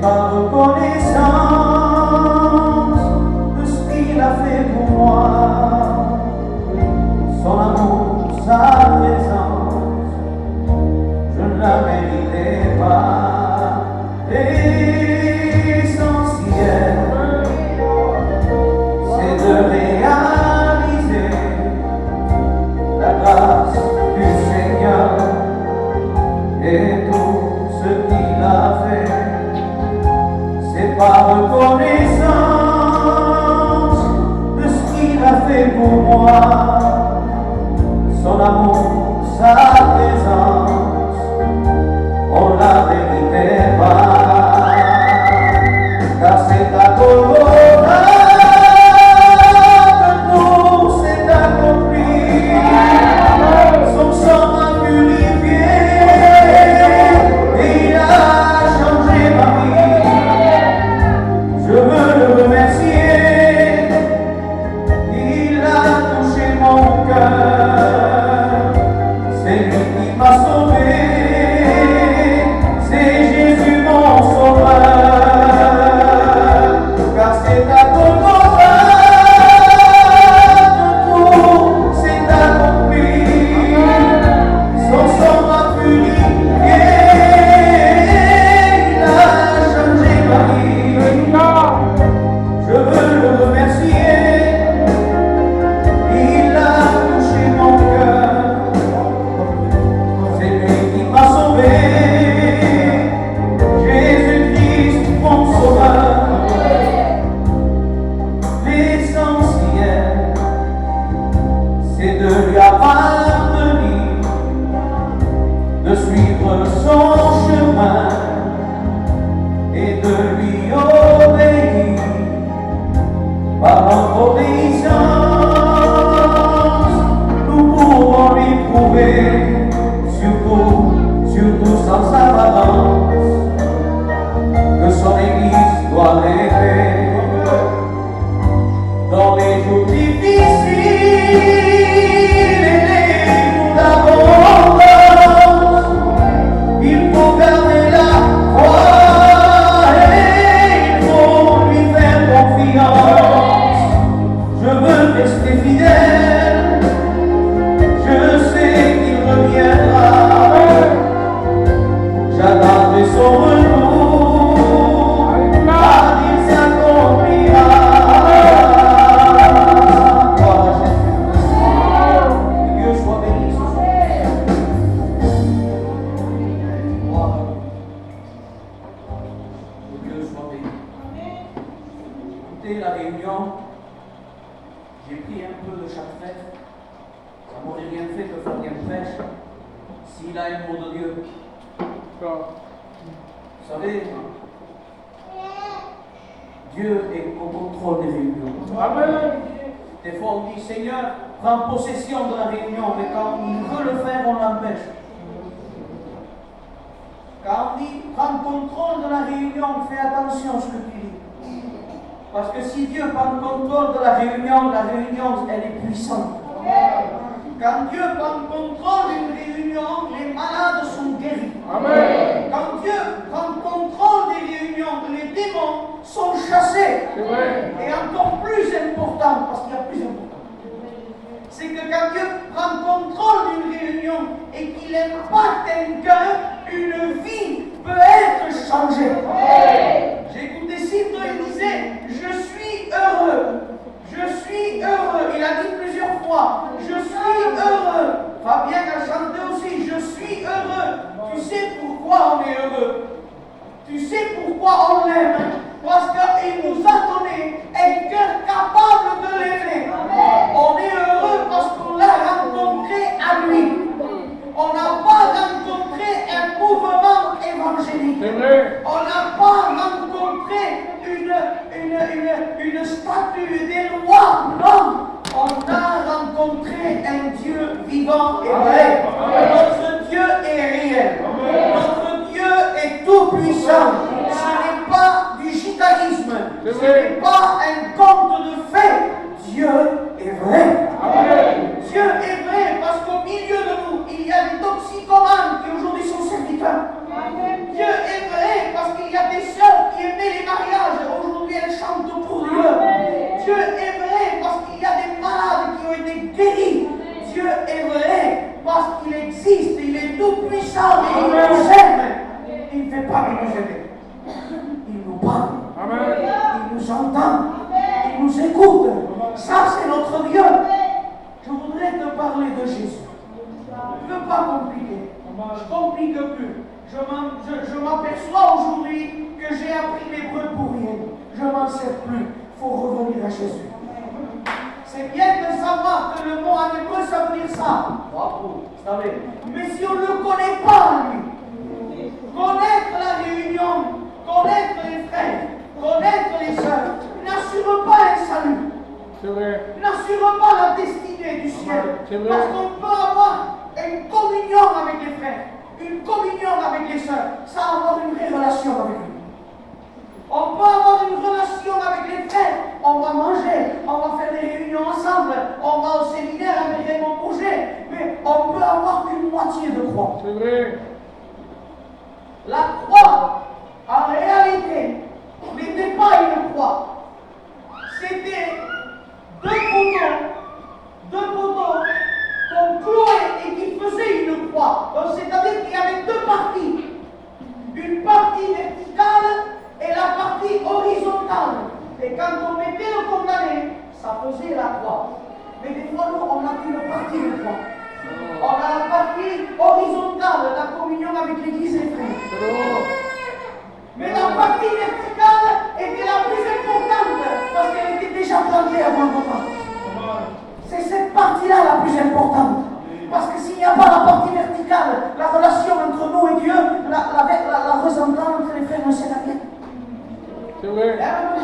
par reconnaissance de ce qu'il a fait pour moi. Son amour, sa présence, je ne la méritais pas. L'essentiel, c'est de réaliser la grâce du Seigneur et tout ce qu'il a fait. C'est par reconnaissance de ce qu'il a fait pour moi. Son amour, sa présence, on la méritait pas. Car c'est à Golgotha que tout s'est accompli. Son sang m'a purifié et il a changé ma vie. Je veux le remercier, il a touché mon cœur. C'est lui qui m'a sauvé, c'est Jésus mon sauveur. Car c'est à Golgotha que tout s'est accompli. Son sang m'a purifié, il a changé ma vie. Je veux le remercier, il a touché mon cœur. C'est lui qui m'a sauvé, Jésus-Christ mon sauveur. L'essentiel, c'est de lui appartenir, de suivre son chemin et de lui obéir. Par notre obéissance, nous pourrons lui prouver, surtout sans apparence, que son Église doit rêver. Dans les jours difficiles et les jours d'abondance, il faut garder la foi et il faut lui faire confiance. Je veux rester fidèle, je sais qu'il reviendra. J'attendrai son retour, car il s'accomplira. Gloire à Jésus. Que Dieu soit béni ce soir. Gloire à Dieu. Que Dieu soit béni. Écoutez la réunion. J'ai pris un peu de chaque fête. Ça m'aurait rien fait de faire une prêche s'il a un mot de Dieu. Vous savez, Dieu est au contrôle des réunions. Amen. Des fois on dit Seigneur, prends possession de la réunion, mais quand il veut le faire, on l'empêche. Quand on dit prends contrôle de la réunion, fais attention à ce que tu dis. Parce que si Dieu prend contrôle de la réunion, elle est puissante. Quand Dieu prend contrôle d'une réunion, les malades sont guéris. Amen. Quand Dieu prend contrôle des réunions, les démons sont chassés. Et encore plus important, parce qu'il y a plus important, c'est que quand Dieu prend contrôle d'une réunion et qu'il impacte un cœur, une vie peut être changée. J'ai écouté Cito, il disait je suis heureux. Je suis heureux. Il a dit plusieurs fois je suis heureux. Fabien a chanté aussi je suis heureux. Tu sais pourquoi on est heureux? Tu sais pourquoi on l'aime? Parce qu'il nous a donné un cœur capable de l'aimer. On est heureux parce qu'on l'a rencontré à lui. On n'a pas rencontré un mouvement évangélique. On n'a pas rencontré une statue des rois. Non, on a rencontré un Dieu vivant et vrai. Notre Dieu est réel. Notre Dieu est tout puissant. Ce n'est pas du gitanisme. Ce n'est pas un conte de fées. Dieu est vrai. Dieu est vrai parce qu'au milieu de nous, il y a des toxicomanes qui aujourd'hui sont serviteurs. Dieu est vrai parce qu'il y a des sœurs qui pas de nous aider. Il nous parle. Amen. Il nous entend. Il nous écoute. Ça, c'est notre Dieu. Je voudrais te parler de Jésus. Je ne veux pas compliquer. Je ne complique plus. Je m'aperçois aujourd'hui que j'ai appris l'hébreu pour rien. Je ne m'en sers plus. Il faut revenir à Jésus. C'est bien de savoir que le mot en hébreu, ça veut dire ça. Mais si on ne le connaît pas, lui, connaître la réunion, connaître les frères, connaître les sœurs, n'assure pas un salut. C'est vrai. N'assure pas la destinée du ciel. C'est vrai. Parce qu'on peut avoir une communion avec les frères, une communion avec les sœurs, sans avoir une vraie relation avec lui. On peut avoir une relation avec les frères, on va manger, on va faire des réunions ensemble, on va au séminaire avec mon projet, mais on peut avoir qu'une moitié de croix. C'est vrai. La croix, en réalité, n'était pas une croix. C'était deux poteaux qu'on clouait et qui faisaient une croix. Donc c'est-à-dire qu'il y avait deux parties. Une partie verticale et la partie horizontale. Et quand on mettait le condamné, ça faisait la croix. Mais des fois, nous, on n'a qu'une partie de croix. On a la partie horizontale, la communion avec l'Église et les frères. Mais la partie verticale était la plus importante parce qu'elle était déjà plantée avant le moment. C'est cette partie-là la plus importante. Parce que s'il n'y a pas la partie verticale, la relation entre nous et Dieu, la horizontale entre les frères ne sert à rien. C'est vrai. Et alors,